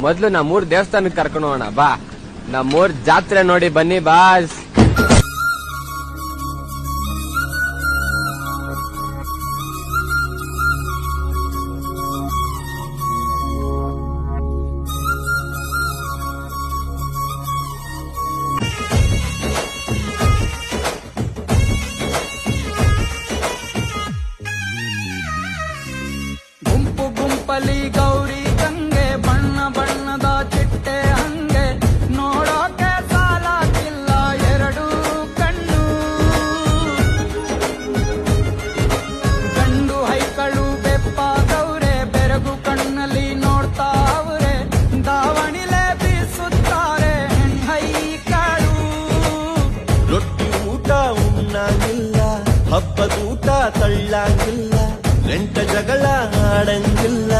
ಮೊದ್ಲು ನಮ್ಮೂರ್ ದೇವಸ್ಥಾನಕ್ಕೆ ಕರ್ಕೊಂಡು ಹೋಗೋಣ ಬಾ. ನಮ್ಮೂರ್ ಜಾತ್ರೆ ನೋಡಿ ಬನ್ನಿ ಬಾಸ್. ಗುಂಪು ಗುಂಪಲಿ ಗೌರಿ ಗಂಗೆ ಬಣ್ಣ ಬಣ್ಣದ ಚಿಟ್ಟೆ ಹಂಗೆ ನೋಡೋಕೆ ಸಾಲಾಗಿಲ್ಲ ಎರಡು ಕಣ್ಣು. ಗಂಡು ಹೈಕಳು ಬೆಪ್ಪಾದವ್ರೆ ಬೆರಗು ಕಣ್ಣಲ್ಲಿ ನೋಡ್ತಾ ಅವ್ರೆ. ದಾವಣಿಲೆ ಬೀಸುತ್ತಾರೆ ಹೈಕಳು. ರೊಟ್ಟಿ ಊಟ ಉಣ್ಣಂಗಿಲ್ಲ, ಹಬ್ಬದೂಟ ತಳ್ಳಂಗಿಲ್ಲ, ನೆಂಟ ಜಗಳ ಆಡಂಗಿಲ್ಲ.